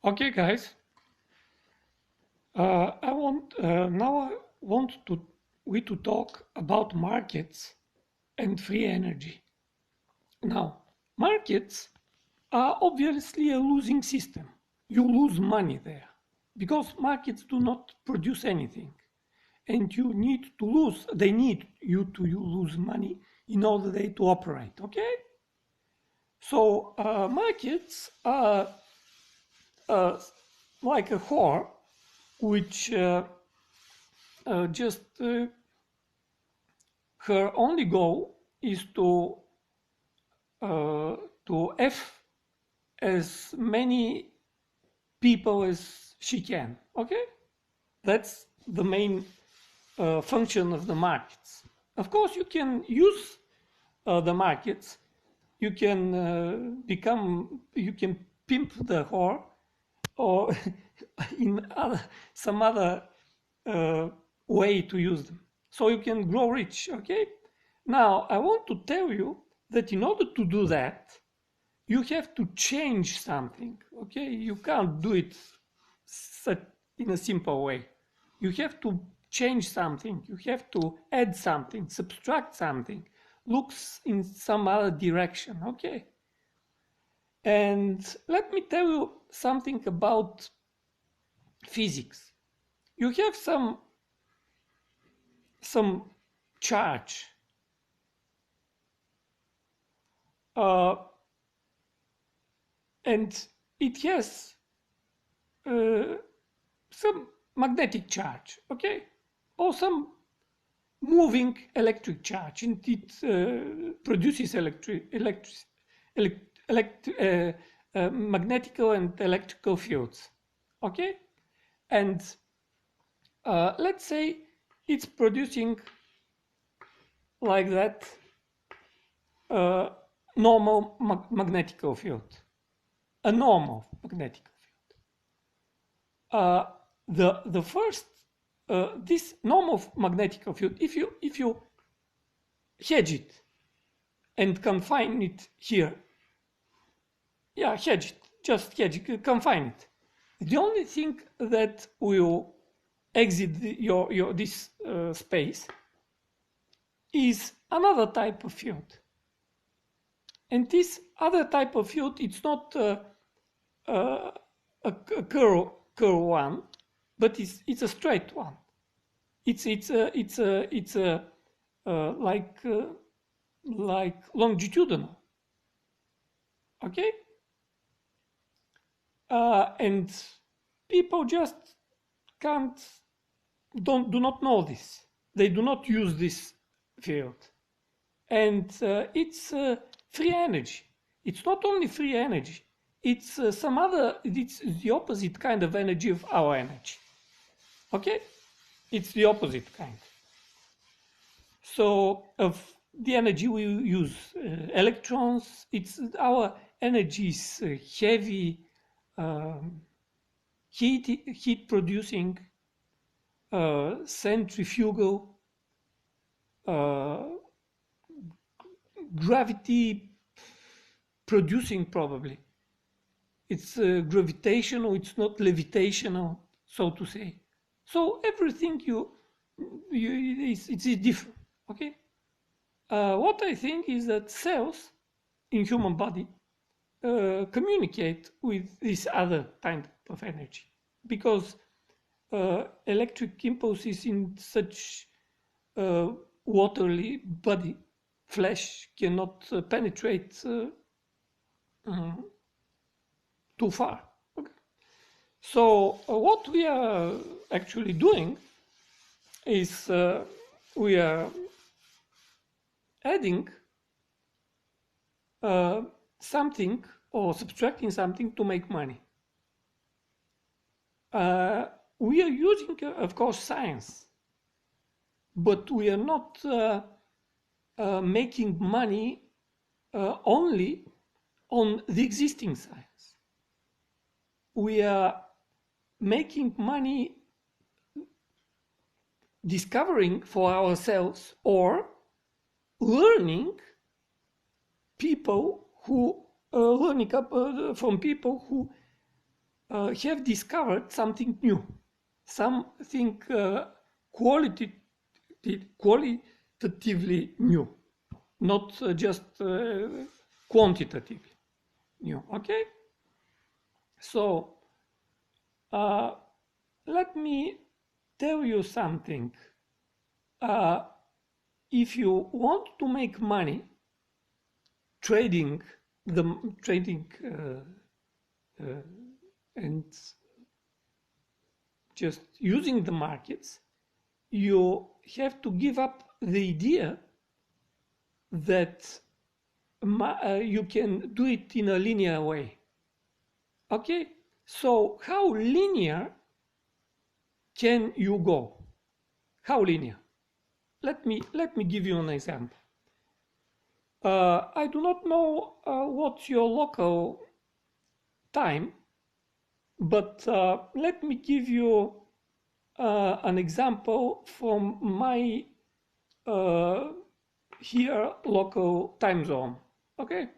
Okay, guys. I want to we to talk about markets and free energy. Now, markets are obviously a losing system. You lose money there because markets do not produce anything, and you need to lose. They need you lose money in order they to operate. Okay, so markets are uh, like a whore which just her only goal is uh, to F as many people as she can. Okay, that's the main function of the markets. Of course, you can use the markets. You can you can pimp the whore, or in some other uh, way to use them. So you can grow rich, okay? Now, I want to tell you that in order to do that, you have to change something, okay? You can't do it in a simple way. You have to change something. You have to add something, subtract something, looks in some other direction, okay? And let me tell you something about physics. You have some charge, uh, and it has some magnetic charge, okay, or some moving electric charge, and it produces magnetical and electrical fields, okay, and let's say it's producing like that normal magnetical field, a normal magnetic field. The first this normal magnetic field, if you hedge it and confine it here, yeah, hedge it, just hedge it, confine it. The only thing that will exit your this space is another type of field. And this other type of field, it's not a curl one, but it's a straight one. It's like longitudinal. Okay, and people just can't do not know this. They do not use this field, and it's free energy. It's not only free energy. It's some other. It's the opposite kind of energy of our energy. Okay, it's the opposite kind. So of the energy we use, electrons. It's our energy is heavy, um, heat producing, centrifugal, uh, gravity producing probably. It's gravitational, it's not levitational, so to say. So everything it's different, okay? What I think is that cells in human body communicate with this other kind of energy, because electric impulses in such watery body, flesh, cannot penetrate too far. Okay. So what we are actually doing is we are adding something or subtracting something to make money. We are using, of course, science, but we are not making money only on the existing science. We are making money discovering for ourselves or learning people who learning from people who have discovered something new, something qualitatively new, not just quantitatively new. Okay, so let me tell you something. If you want to make money trading and just using the markets, you have to give up the idea that you can do it in a linear way. Okay, so how linear can you go? How linear? Let me give you an example. I do not know what's your local time, but let me give you an example from my here local time zone. Okay,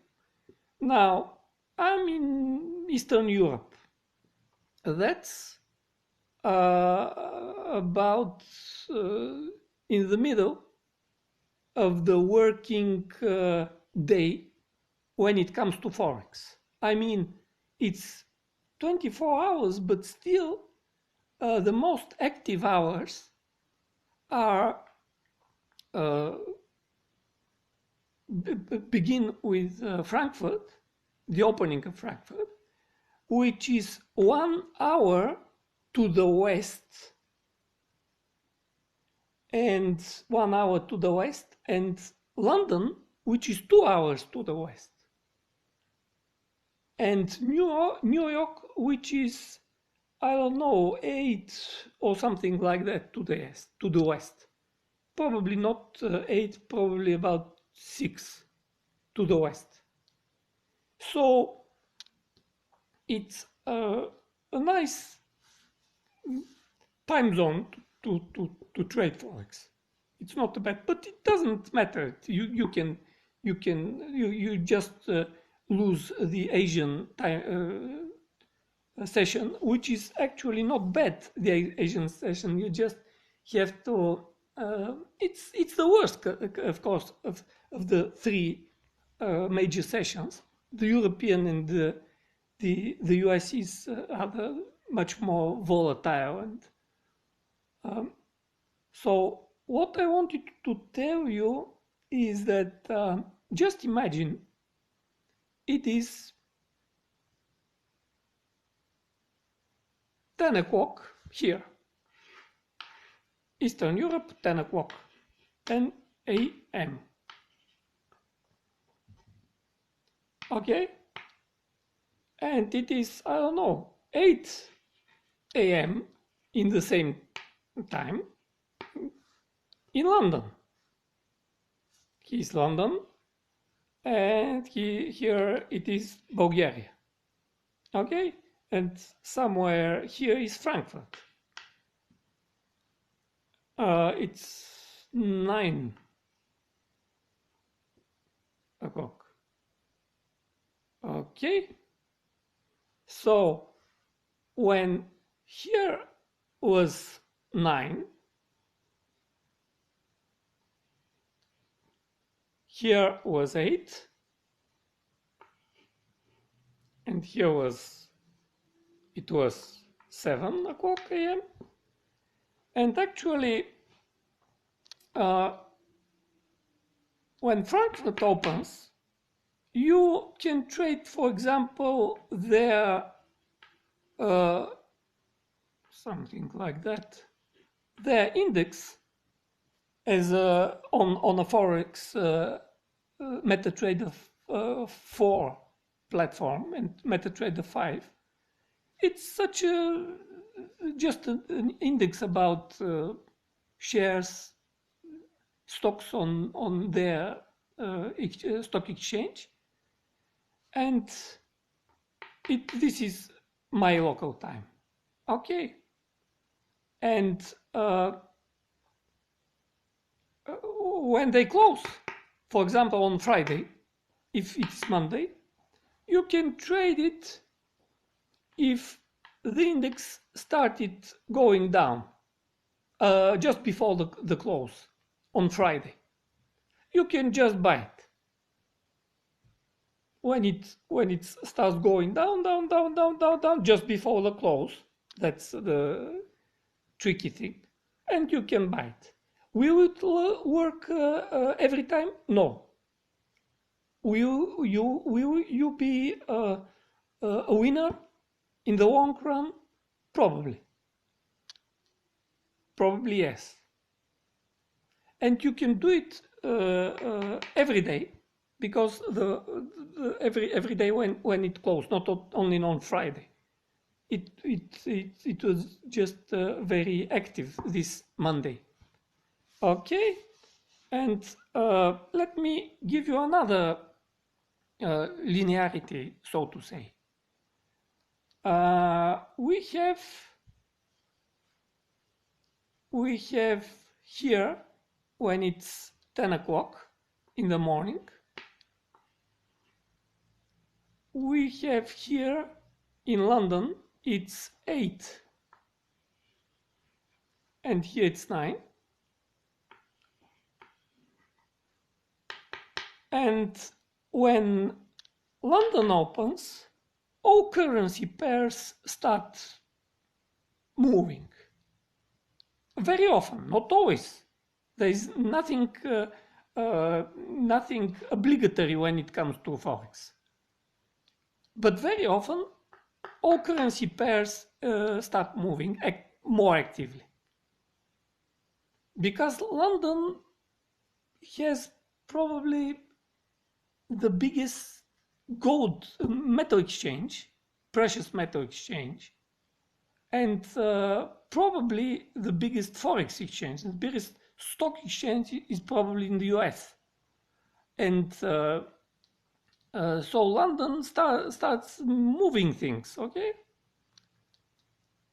now I'm in Eastern Europe. That's about in the middle of the working day when it comes to Forex. I mean, it's 24 hours, but still the most active hours are begin with Frankfurt, the opening of Frankfurt, which is 1 hour to the west, and 1 hour to the west, and London, which is 2 hours to the west, and New York, which is, I don't know, 8 or something like that to the west. Probably not 8, probably about 6 to the west. So it's a nice time zone to trade Forex. It's not bad, but it doesn't matter. You just lose the Asian time session, which is actually not bad. The Asian session, you just have to. It's the worst, of course, of the three major sessions. The European and the USs are much more volatile, and so what I wanted to tell you is that just imagine it is 10 o'clock here, Eastern Europe, 10 o'clock, 10 a.m. Okay, and it is, I don't know, 8 a.m. in the same time in London. He's London, and here it is Bulgaria. Okay, and somewhere here is Frankfurt. It's 9 o'clock. Okay, so when here was 9, here was 8, and here was 7 o'clock a.m. And actually, when Frankfurt opens, you can trade, for example, their something like that, their index as on a Forex MetaTrader 4 platform and MetaTrader 5. It's such a just an index about shares, stocks on their stock exchange, and this is my local time. Okay, and when they close, for example on Friday, if it's Monday, you can trade it if the index started going down just before the close on Friday. You can just buy it. When it starts going down, just before the close, that's the tricky thing, and you can buy it. Will it work every time? No. Will you be a winner in the long run? Probably. Probably yes. And you can do it every day, because every day when it closed, not only on Friday. It was just very active this Monday. Okay, and let me give you another linearity, so to say. We have here, when it's 10 o'clock in the morning, we have here in London it's 8, and here it's 9, and when London opens, all currency pairs start moving. Very often, not always. There is nothing obligatory when it comes to Forex. But very often, all currency pairs start moving more actively. Because London has probably the biggest gold metal exchange, precious metal exchange, and probably the biggest Forex exchange. The biggest stock exchange is probably in the US. And so London starts moving things, okay?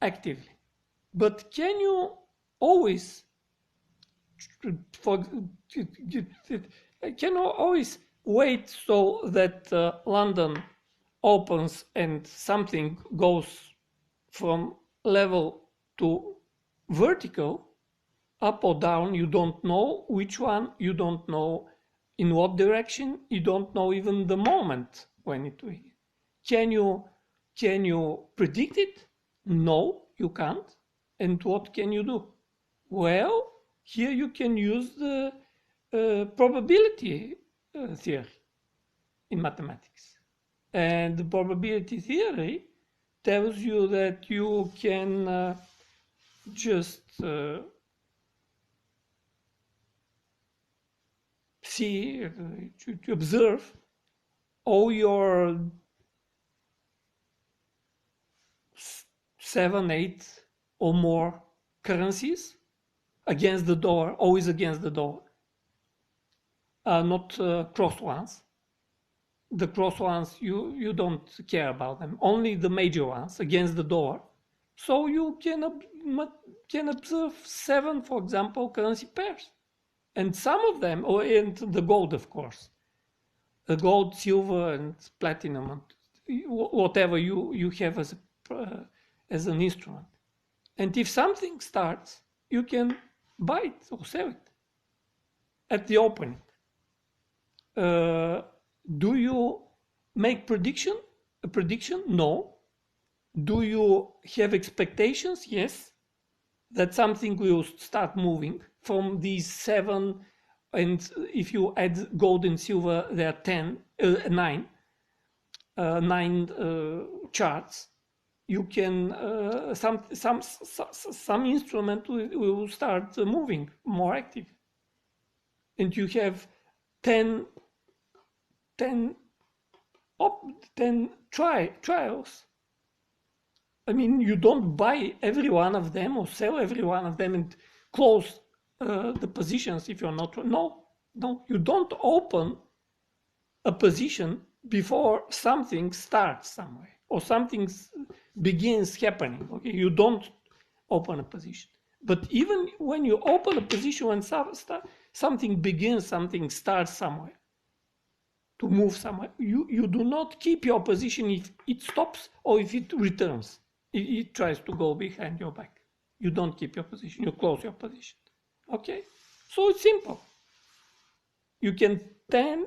Actively. But can you always wait so that London opens and something goes from level to vertical, up or down? You don't know which one, you don't know in what direction, you don't know even the moment when it will. Can you predict it? No, you can't. And what can you do? Well, here you can use the probability theory in mathematics. And the probability theory tells you that you can just see, to observe all your 7, 8 or more currencies against the dollar, always against the dollar, not cross ones. The cross ones, you don't care about them, only the major ones against the dollar. So you can observe 7, for example, currency pairs. And some of them, and the gold, of course, the gold, silver, and platinum, and whatever you have as an instrument. And if something starts, you can buy it or sell it at the opening. Do you make a prediction? No. Do you have expectations? Yes. That something will start moving from these 7, and if you add gold and silver, there are 9 charts. You can some instrument will start moving more active, and you have 10 trials. I mean, you don't buy every one of them or sell every one of them and close the positions if you're not. No, you don't open a position before something starts somewhere or something begins happening. Okay, you don't open a position. But even when you open a position, when something begins, something starts somewhere to move somewhere, you do not keep your position if it stops or if it returns. it tries to go behind your back. You don't keep your position, you close your position. Okay? So it's simple. You can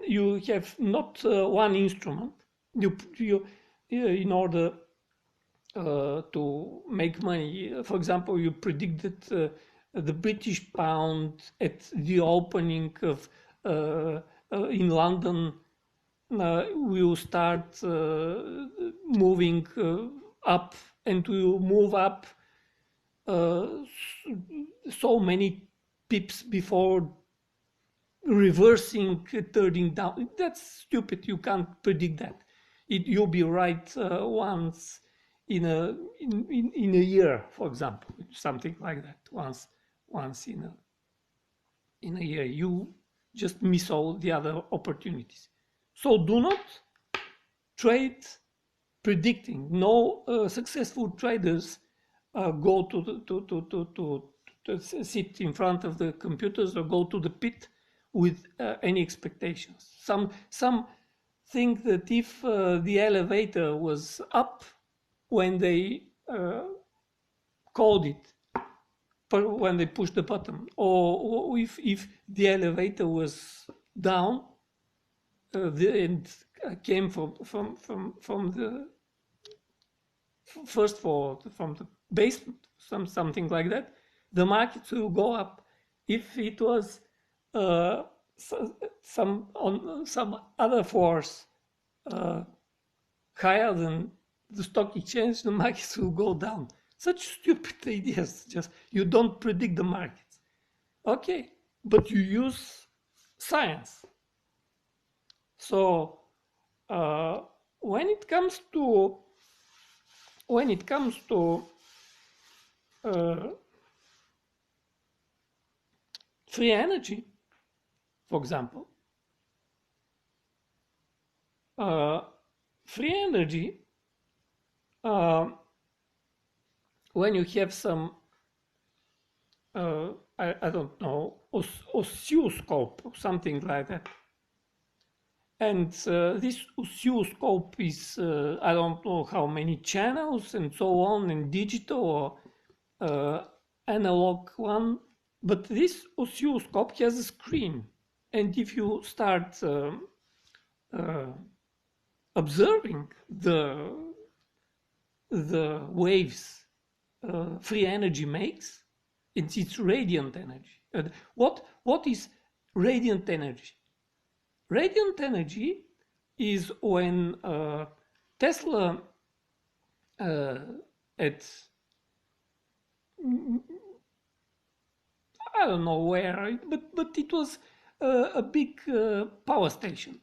you have not one instrument. You in order to make money. For example, you predicted the British pound at the opening of in London will start moving up, and will move up so many pips before reversing, turning down. That's stupid. You can't predict that. You'll be right once in a year, for example, something like that. Once in a year, you just miss all the other opportunities. So do not trade predicting. No successful traders go to sit in front of the computers or go to the pit with any expectations. Some think that if the elevator was up when they called it, when they pushed the button, or if the elevator was down and came from the first floor, from the basement, something like that, the market will go up. If it was some other force higher than the stock exchange, the markets will go down. Such stupid ideas. Just you don't predict the markets. Okay, but you use science. So when it comes to free energy, for example, free energy, when you have some, I don't know, oscilloscope or something like that, and this oscilloscope is, I don't know how many channels and so on, and digital or analog one, but this oscilloscope has a screen, and if you start observing the waves free energy makes, it's radiant energy. What is radiant energy? Radiant energy is when Tesla at I don't know where, but it was a big power station.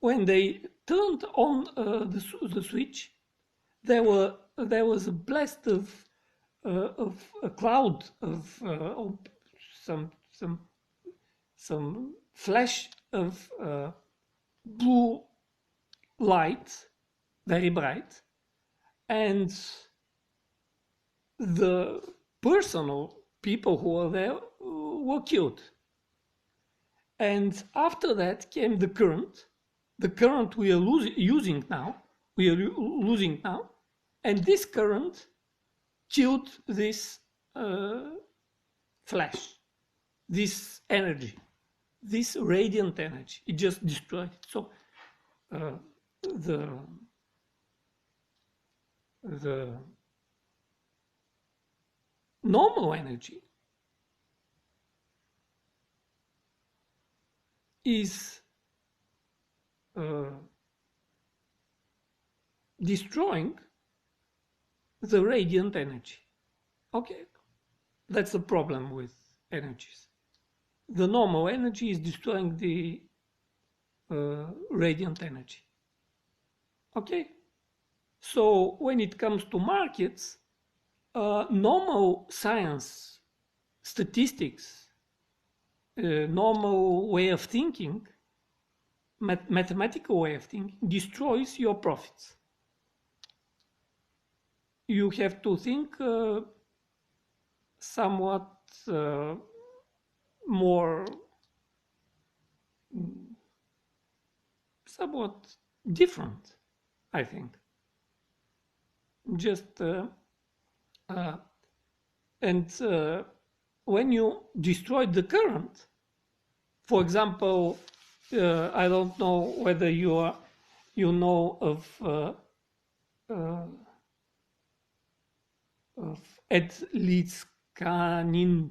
When they turned on the switch, there was a blast of a cloud of some flash of blue light, very bright, and the personal people who were there were killed. And after that came the current we are losing now, and this current killed this flash, this energy, this radiant energy. It just destroyed it. So the normal energy is destroying the radiant energy. Okay, that's the problem with energies. The normal energy is destroying the radiant energy. Okay, so when it comes to markets, normal science, statistics, normal way of thinking, mathematical way of thinking, destroys your profits. You have to think somewhat more, somewhat different, I think. Just Uh, and when you destroy the current, for example, I don't know whether you know of Ed Litzkanin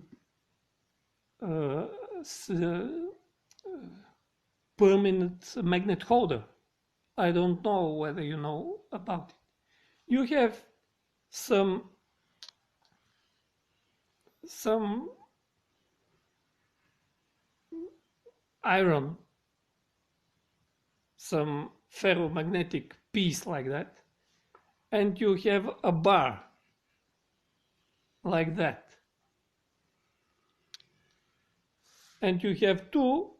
permanent magnet holder. I don't know whether you know about it. You have some iron, some ferromagnetic piece like that, and you have a bar like that, and you have two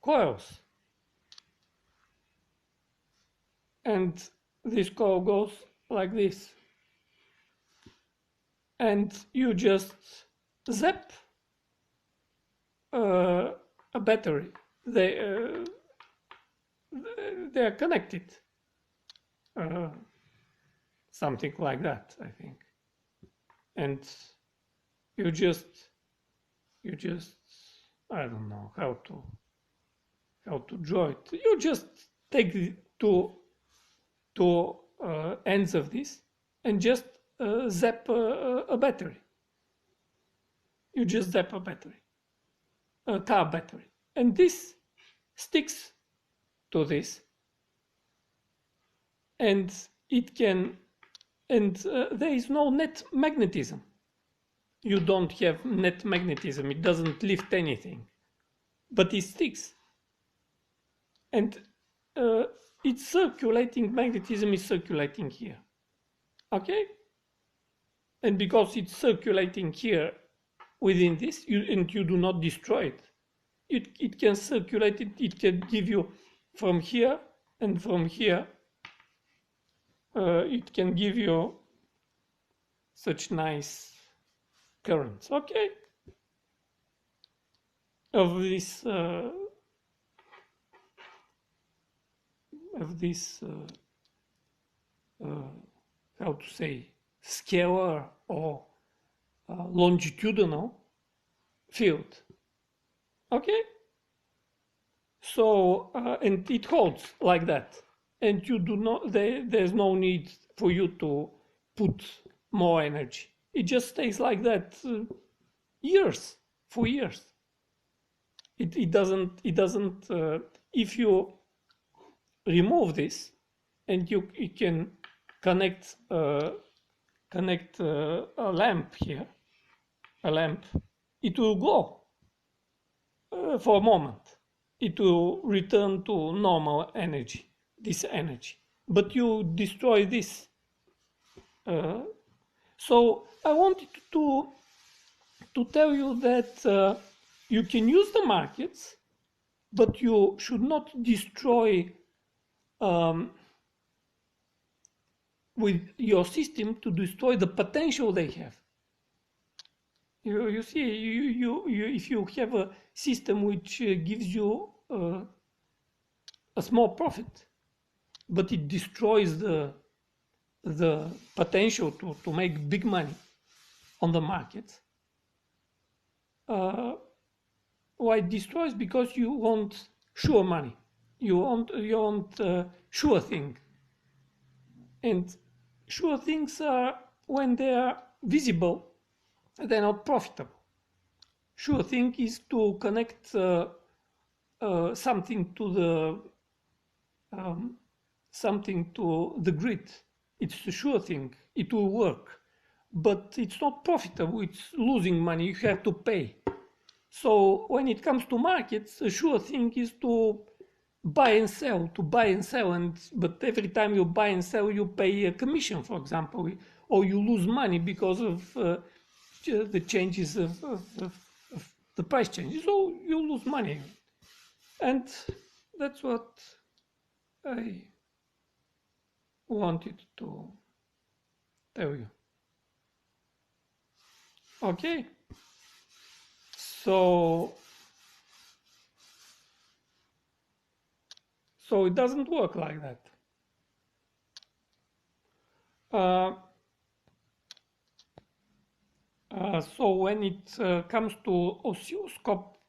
coils, and this coil goes like this, and you just zap a battery. They are connected, something like that, I think. And you just I don't know how to draw it. You just take the two ends of this and just zap a battery. You just zap a battery, a car battery, and this sticks to this, and it can, and there is no net magnetism. You don't have net magnetism. It doesn't lift anything, but it sticks, and it's circulating. Magnetism is circulating here, okay? And because it's circulating here within this, and you do not destroy it, it can circulate. It can give you from here and from here. It can give you such nice currents, okay? Of this how to say, scalar or longitudinal field, okay? So and it holds like that, and you do not, there's no need for you to put more energy. It just stays like that years, for years. It doesn't if you remove this and you can connect a lamp here, it will glow for a moment. It will return to normal energy, this energy, but you destroy this. So I wanted to tell you that you can use the markets, but you should not destroy with your system, to destroy the potential they have. You see, if you have a system which gives you a small profit, but it destroys the potential to make big money on the market. Why it destroys? Because you want sure money. You want sure thing. And sure things are, when they are visible, they're not profitable. Sure thing is to connect something to the grid. It's a sure thing. It will work, but it's not profitable. It's losing money. You have to pay. So when it comes to markets, a sure thing is to buy and sell, but every time you buy and sell, you pay a commission, for example, or you lose money because of the changes of the price changes. So you lose money, and that's what I wanted to tell you. Okay, so it doesn't work like that. So when it comes to oscilloscope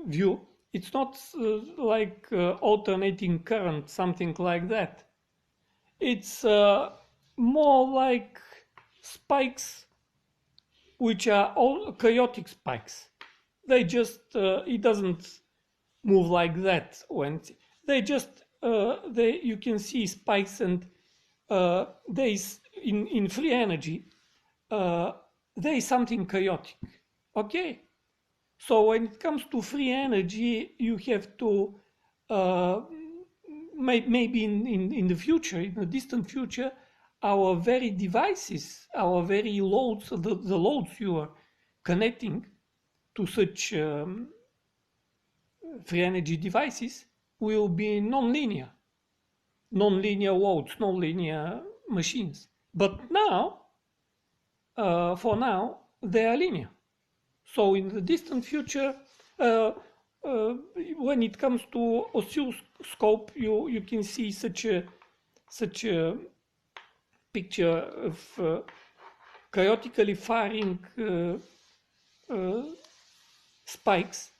view, it's not like alternating current, something like that. It's more like spikes, which are all chaotic spikes. They just, it doesn't move like that. When they just, you can see spikes, and there is, in free energy, there is something chaotic. Okay? So when it comes to free energy, you have to, maybe in the future, in the distant future, our very devices, our very loads, the loads you are connecting to such free energy devices will be non-linear loads, non-linear machines. But now, for now, they are linear. So in the distant future, when it comes to oscilloscope, you can see such a picture of chaotically firing spikes,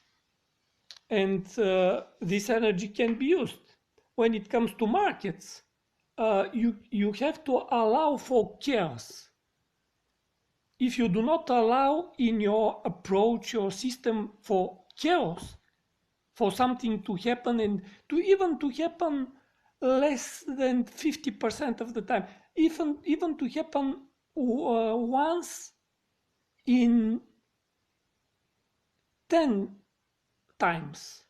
and this energy can be used. When it comes to markets, you have to allow for chaos. If you do not allow in your approach, your system, for chaos, for something to happen, and to happen less than 50% of the time, even to happen once in 10 times.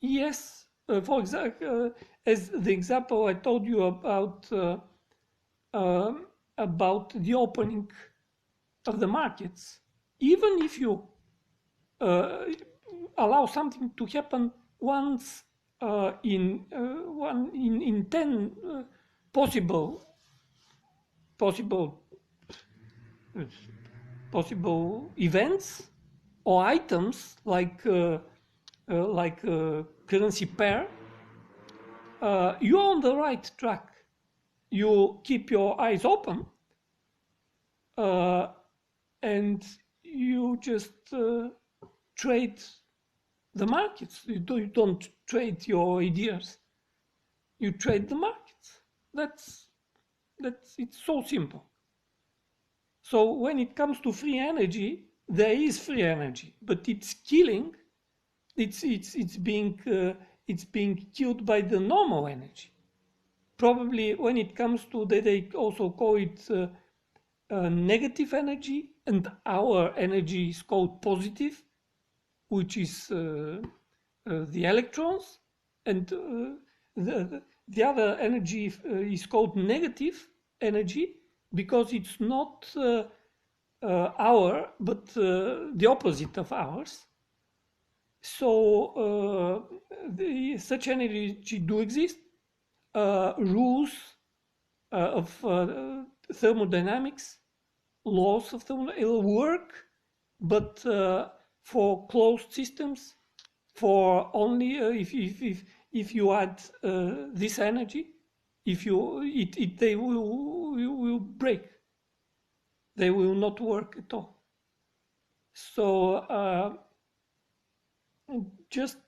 Yes, for example, as the example I told you about the opening of the markets, even if you allow something to happen once in 10 possible events or items, like currency pair, you're on the right track. You keep your eyes open, and you just trade the markets. You don't trade your ideas. You trade the markets. That's it's so simple. So when it comes to free energy, there is free energy, but it's killing. It's being killed by the normal energy. Probably when it comes to that, they also call it negative energy, and our energy is called positive, which is the electrons, and the other energy is called negative energy, because it's not our, but the opposite of ours. So such energy do exist. Rules of thermodynamics, laws of thermodynamics, it'll work, but for closed systems, for only if you add this energy, they will break. They will not work at all. So just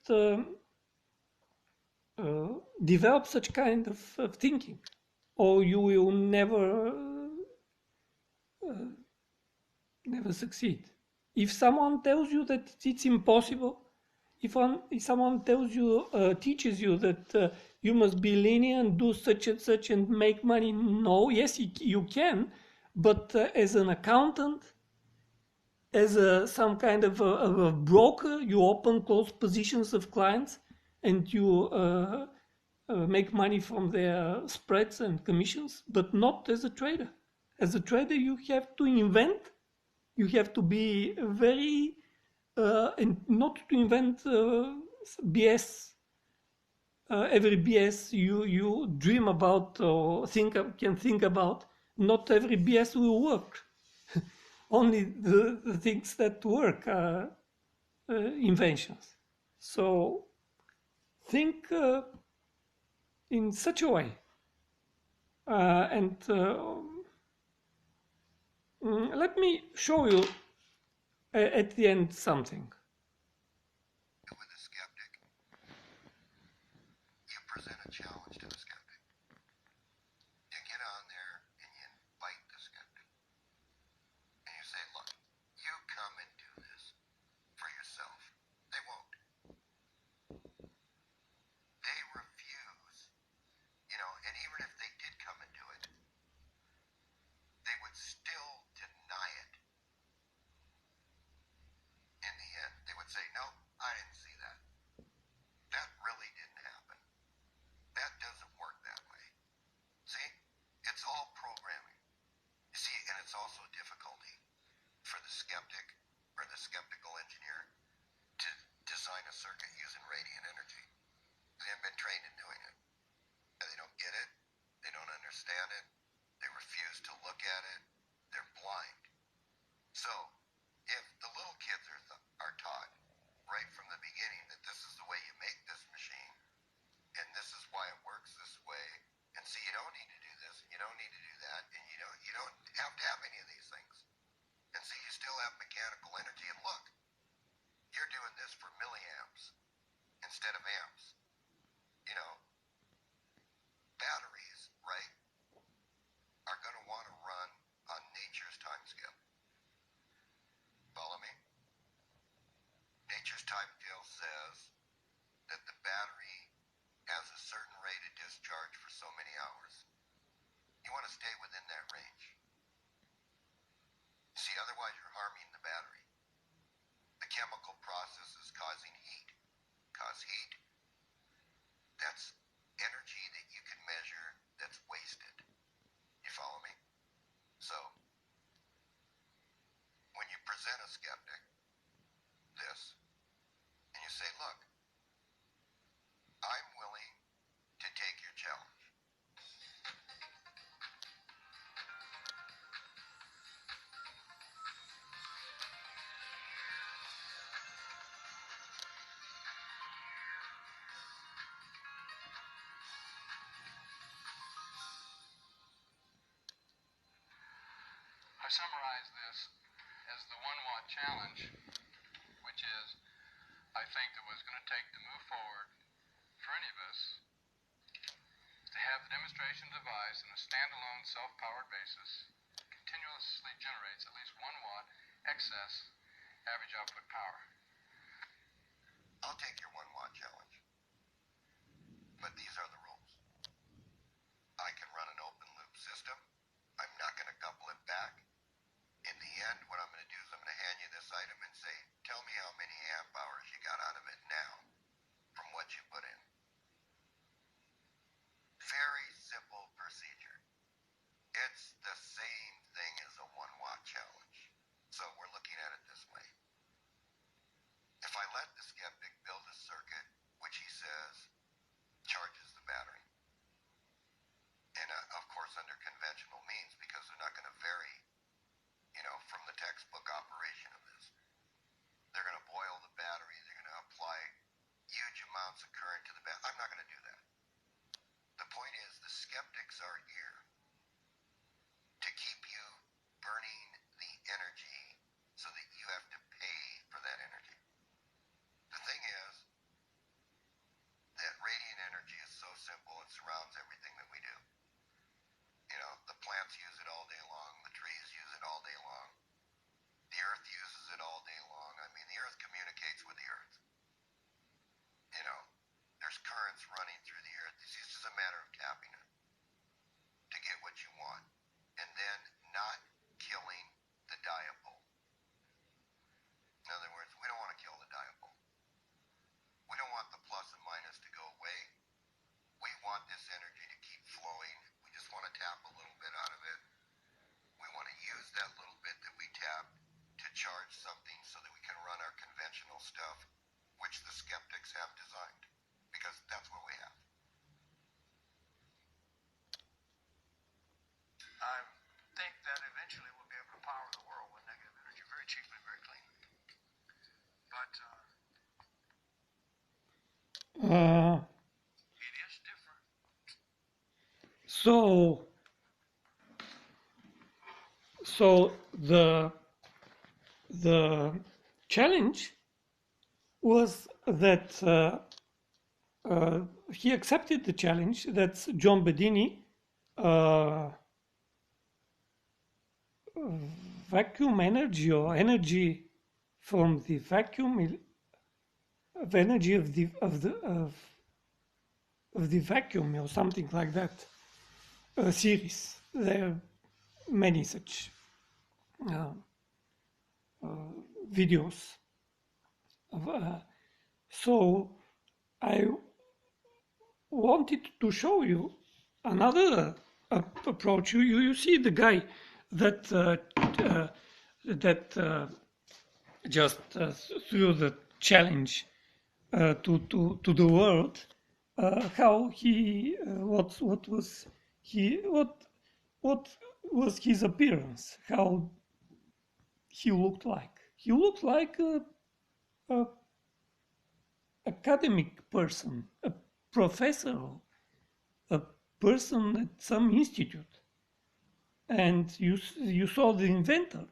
develop such kind of thinking, or you will never succeed. If someone tells you that it's impossible, if someone tells you, teaches you that you must be linear and do such and such and make money, no, yes, you can, but as an accountant, as some kind of a broker, you open close positions of clients, and you make money from their spreads and commissions, but not as a trader. As a trader, you have to invent. You have to be very, and not to invent BS. Every BS you dream about or can think about, not every BS will work. Only the things that work are inventions. So think in such a way, and Let me show you at the end something. With a skeptic, you present a challenge to the skeptic. You get on there and you invite the skeptic. And you say, look, you come and do this for yourself. They won't. They refuse, and even if they did come and do it, they would still deny it. In the end, they would say, no, I didn't see that. That really didn't happen. That doesn't work that way. See, it's all programming. You see, and it's also difficulty for the skeptic or the skeptical engineer to design a circuit using radiant energy. They haven't been trained in doing it. And they don't get it. They don't understand it. They refuse to look at it. They're blind. So, if the little kids are taught right from the beginning that this is the way you make this machine, and this is why it works this way, and see, you don't need to do this, and you don't need to do that, and you don't have to have any of these things. And see, you still have mechanical energy, and look, you're doing this for milliamps instead of amps. Batteries, right, are going to want to run on nature's timescale. Follow me? Nature's timescale says that the battery has a certain rate of discharge for so many hours. You want to stay within that range. See, otherwise you're harming the battery. The chemical process is causing heat. Cause heat. That's energy that you can measure that's wasted. You follow me? So, when you present a skeptic this, and you say, look, I'm willing to take your challenge. I summarize this as the 1 watt challenge, which is, I think that what's going to take to move forward for any of us to have the demonstration device in a standalone self-powered basis continuously generates at least 1 watt excess average output power. I'll take your 1 watt challenge. But these are the rules. I can run an open loop system. I'm not going to couple it back. In the end, what I'm going to do is I'm going to hand you this item and say, tell me how many amp hours you got out of it now from what you put in. Very simple procedure. It's the same thing as a 1 watt challenge. So we're looking at it this way. If I let the skeptic build a circuit, which he says charges the battery, and of course under conventional means, because they're not going to vary, from the textbook operation of this. They're going to boil the battery, they're going to apply huge amounts of current to the battery. I'm not going to do that. The point is, the skeptics are here to keep you burning the energy so that you have to pay for that energy. The thing is that radiant energy is so simple, it surrounds everything that we do. The plants use it all day long, the trees use it all day long, the earth uses it all day long. I mean, the earth communicates with the earth. There's currents running through the earth. It's just a matter of tapping it to get what you want, and then not killing the dipole. In other words, we don't want to kill the dipole. We don't want the plus and minus to go away. We want this energy to keep flowing. We just want to tap a little bit out of it. We want to use that little bit that we tap to charge something so that we can run our conventional stuff, which the skeptics have designed, because that's what we have. I think that eventually we'll be able to power the world with negative energy very cheaply, very cleanly. But it is different. So So the challenge was that he accepted the challenge. That's John Bedini, uh, vacuum energy or energy from the vacuum of energy of the vacuum or something like that series. There are many such uh, videos. So I wanted to show you another approach. You see the guy that that just threw the challenge to the world. How he what was he what was his appearance? How he looked like? He looked like a academic person, a professor, a person at some institute, and you saw the inventor,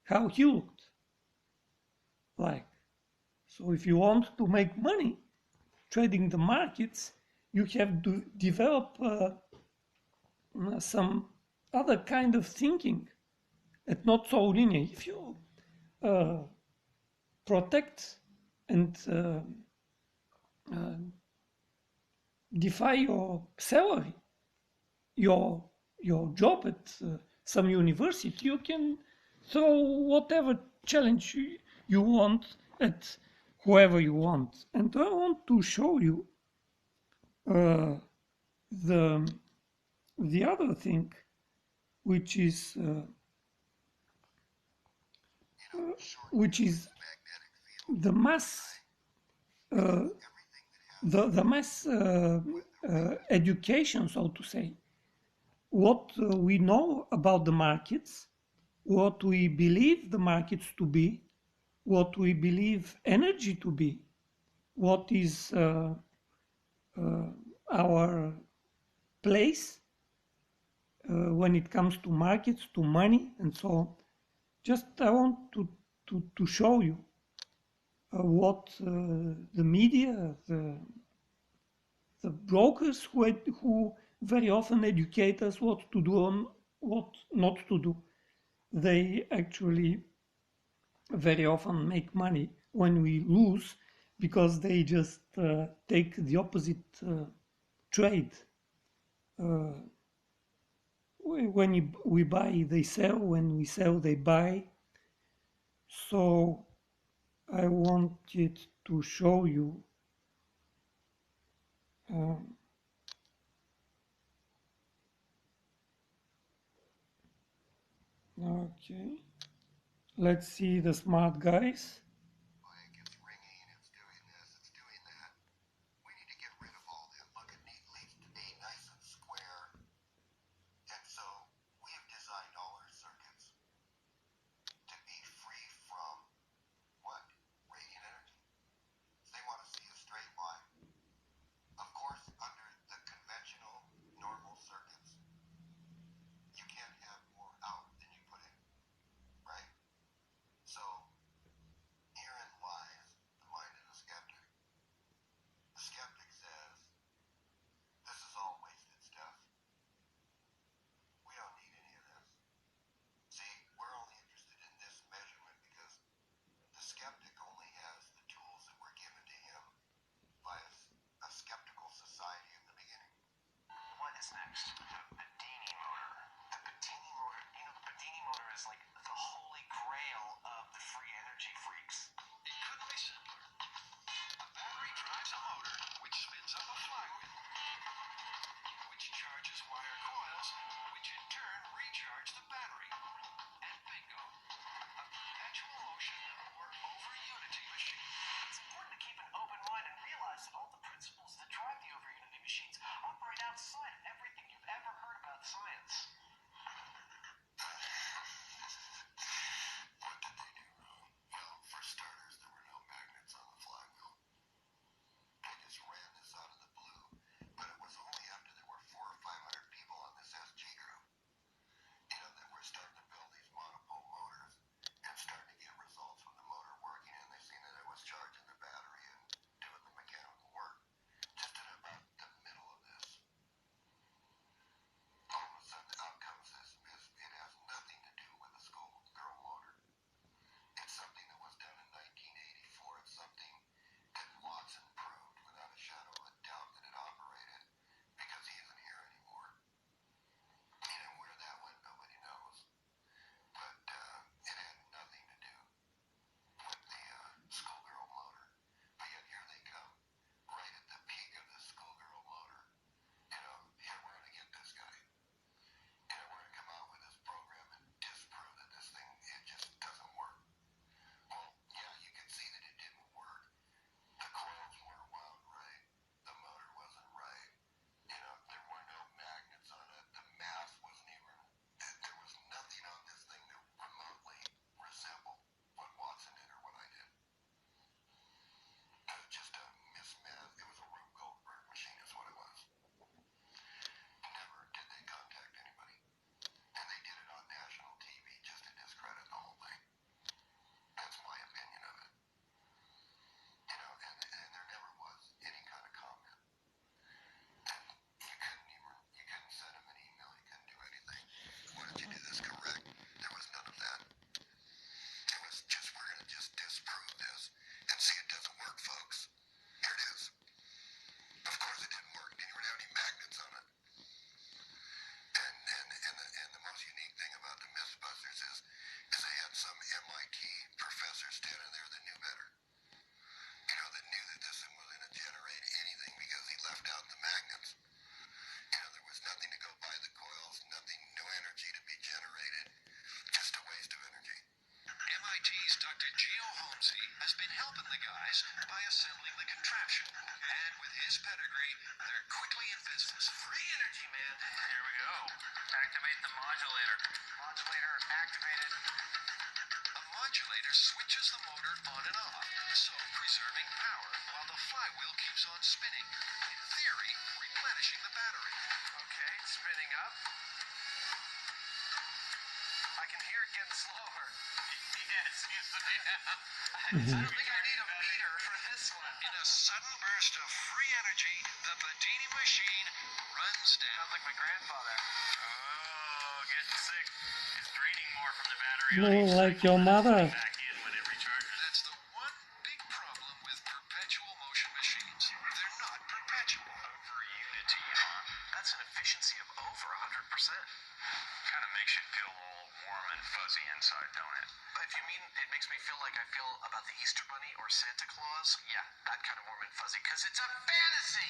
how he looked like. So if you want to make money trading the markets, you have to develop some other kind of thinking and not so linear. If you uh, protect and defy your salary, your your job at some university, you can throw whatever challenge you want at whoever you want. And I want to show you uh, the the other thing, which is which is the mass the mass education, so to say. What we know about the markets, what we believe the markets to be, what we believe energy to be, what is our place when it comes to markets, to money, and so on. Just I want to show you what the media, the brokers who very often educate us what to do and what not to do. They actually very often make money when we lose because they just take the opposite trade. Uh, when we buy, they sell. When we sell, they buy. So I wanted to show you. Okay, let's see the smart guys. Like it's ringing, it's doing this, it's doing that. We need to get rid of all that. Look, it needs to be nice and square. And so we have designed all our circuits to be free from what? Radiant energy. They want to see a straight line. Of course, under the conventional normal circuits, you can't have more out than you put in, right? So Modulator. Modulator activated. A modulator switches the motor on and off, so preserving power while the flywheel keeps on spinning. In theory, replenishing the battery. Okay, it's spinning up. I can hear it getting slower. Yes, I don't think I need a meter for this one. In a sudden burst of free energy, the Bedini machine runs down. Sounds like my grandfather. Oh, getting sick. It's draining more from the battery. More like your mother. Back in when it recharges. That's the one big problem with perpetual motion machines. They're not perpetual. Over unity, huh? That's an efficiency of over 100%. Kind of makes you feel all warm and fuzzy inside, don't it? If you mean it makes me feel like I feel about the Easter Bunny or Santa Claus, yeah, that kind of warm and fuzzy, because it's a fantasy.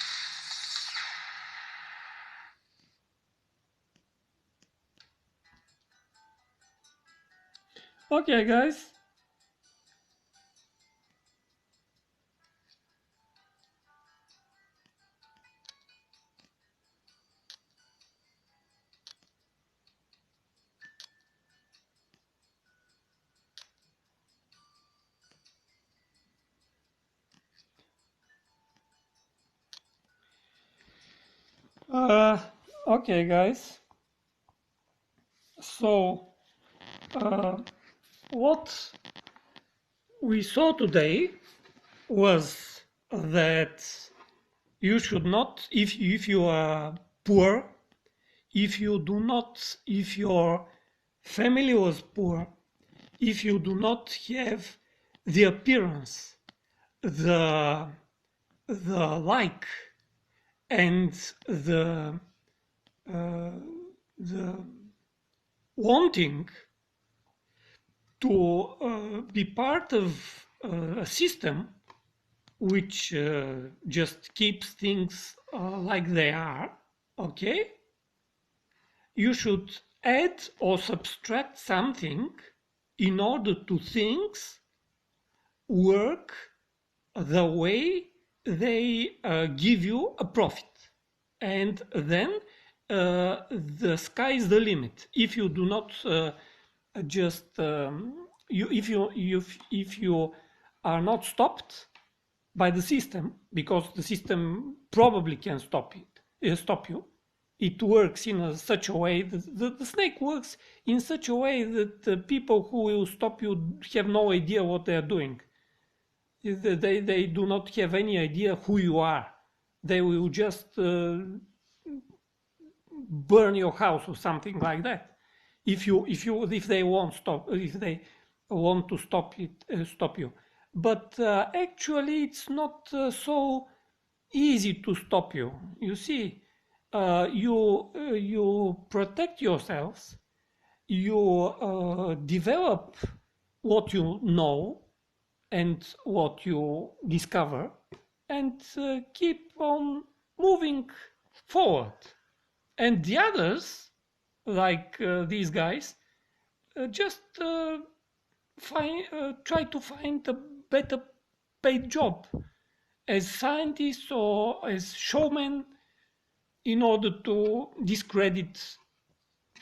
Okay, guys. Okay, guys. So, what we saw today was that you should not, if you are poor, if your family was poor, if you do not have the appearance, the like, and the wanting to be part of a system which just keeps things like they are, okay? You should add or subtract something in order to things work the way they give you a profit. And then the sky is the limit. If you do not if you are not stopped by the system, because the system probably can stop you. It works in such a way that the snake works in such a way that the people who will stop you have no idea what they are doing. They do not have any idea who you are. They will just burn your house or something like that. If they want to stop you. But actually, it's not so easy to stop you. You see, you protect yourselves. You develop what you know and what you discover, and keep on moving forward. And the others, like these guys, just try to find a better paid job as scientists or as showmen in order to discredit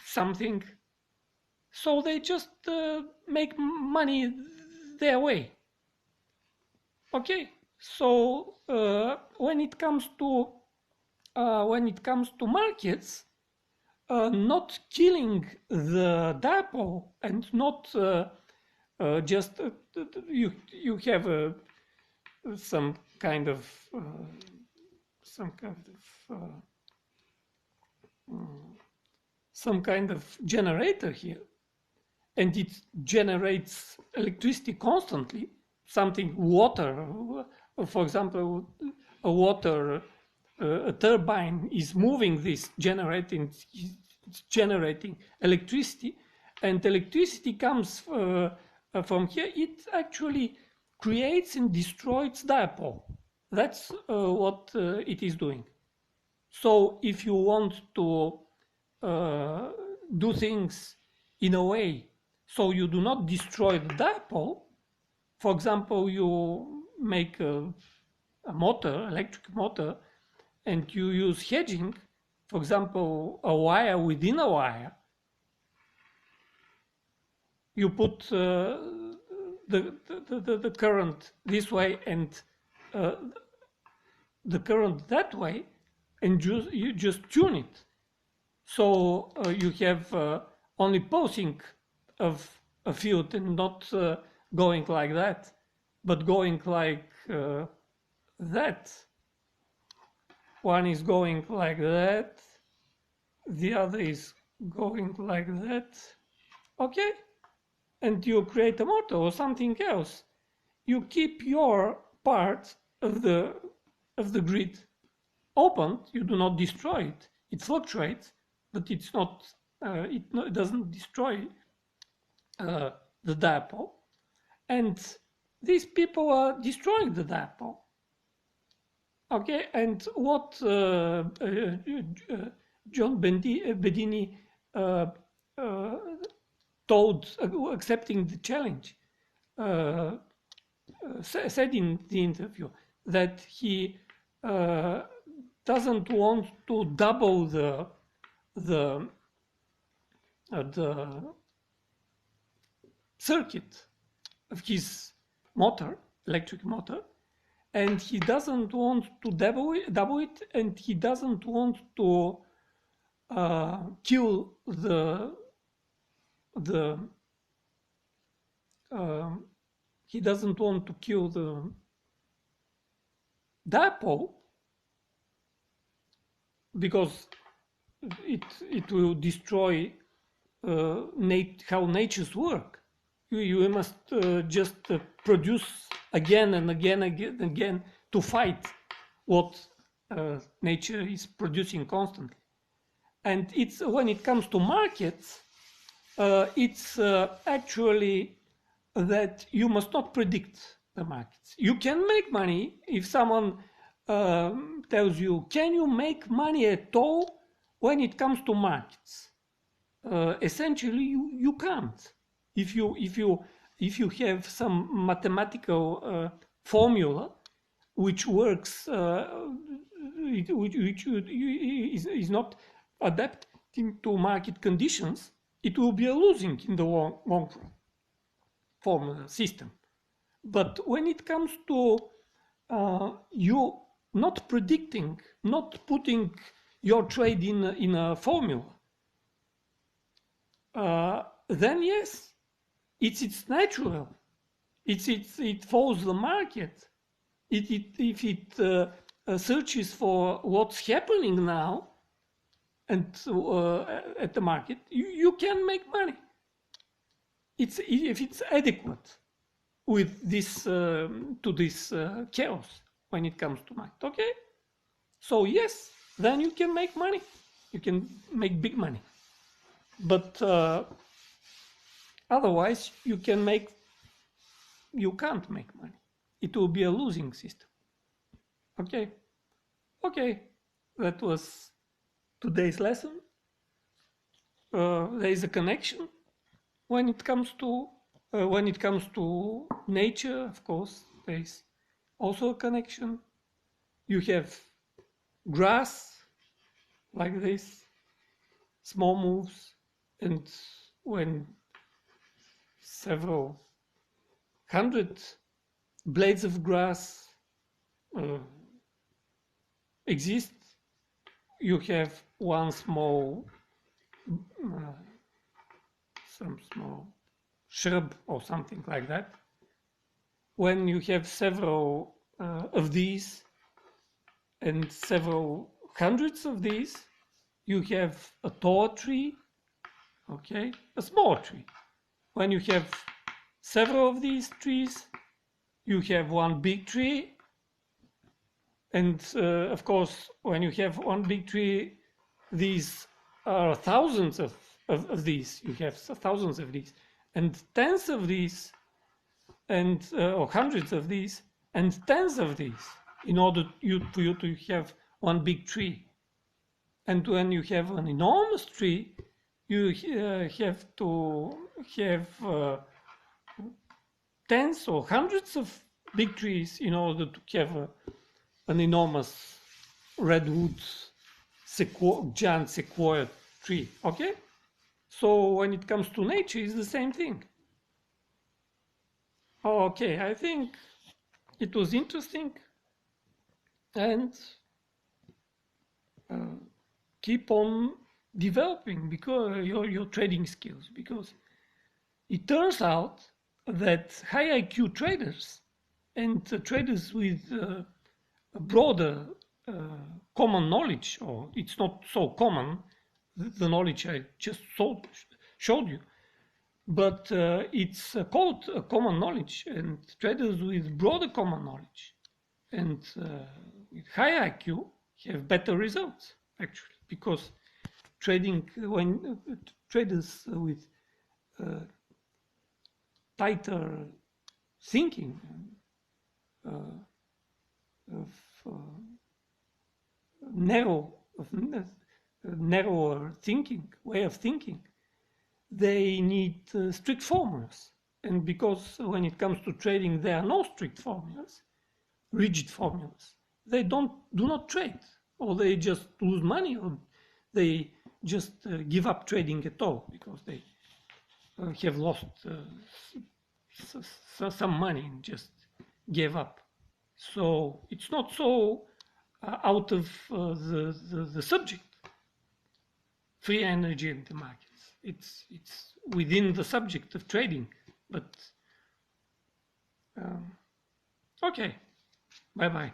something. So they just make money their way. Okay, so when it comes to markets, not killing the dipole and not just you have some kind of generator here, and it generates electricity constantly. Water, for example, a turbine is moving this, generating electricity, and electricity comes from here. It actually creates and destroys dipole. That's what it is doing. So if you want to do things in a way so you do not destroy the dipole, for example, you make a motor, electric motor, and you use hedging, for example, a wire within a wire, you put the current this way and the current that way, and you just tune it. So you have only pulsing of a field and not going like that, but going like that. One is going like that, the other is going like that. Okay? And you create a motor or something else. You keep your part of the grid open. You do not destroy it. It fluctuates, but it's not. It doesn't destroy the dipole. And these people are destroying the dipole. Okay, and what John Bedini told, accepting the challenge, said in the interview that he doesn't want to double the circuit of his motor, electric motor, and he doesn't want to double it, and he doesn't want to kill he doesn't want to kill the dipole because it will destroy how natures work. You must just produce again and again and again to fight what nature is producing constantly. And it's when it comes to markets, it's actually that you must not predict the markets. You can make money if someone tells you, can you make money at all when it comes to markets? Essentially, you can't. If you have some mathematical formula which works, which is not adapting to market conditions, it will be a losing in the long run formula system. But when it comes to you not predicting, not putting your trade in a formula, then yes, it's natural. It follows the market. If it searches for what's happening now and at the market, you can make money. If it's adequate with this to this chaos when it comes to market. Okay, so yes, then you can make money. You can make big money. But otherwise, you can't make money. It will be a losing system. Okay, that was today's lesson. There is a connection when it comes to nature. Of course, there is also a connection. You have grass like this, small moves, and when several hundred blades of grass exist, you have one small some small shrub or something like that. When you have several of these and several hundreds of these, you have a tall tree, okay, a small tree. When you have several of these trees, you have one big tree. And of course, when you have one big tree, these are thousands of these. You have thousands of these, and tens of these, and or hundreds of these, and tens of these, in order for you to have one big tree. And when you have an enormous tree, you have to have tens or hundreds of big trees in order to have an enormous redwood giant sequoia tree. Okay, so when it comes to nature, it's the same thing. Okay, I think it was interesting, and keep on developing because your trading skills, because it turns out that high IQ traders and traders with a broader common knowledge, or it's not so common, the knowledge I just showed you, but it's called common knowledge, and traders with broader common knowledge and with high IQ have better results actually, because trading when traders with tighter thinking of narrow of narrower thinking way of thinking, they need strict formulas, and because when it comes to trading there are no strict formulas, rigid formulas, they do not trade, or they just lose money, or they just give up trading at all because they have lost some money and just gave up. So it's not so out of the subject, free energy in the markets. It's within the subject of trading, but okay, bye bye.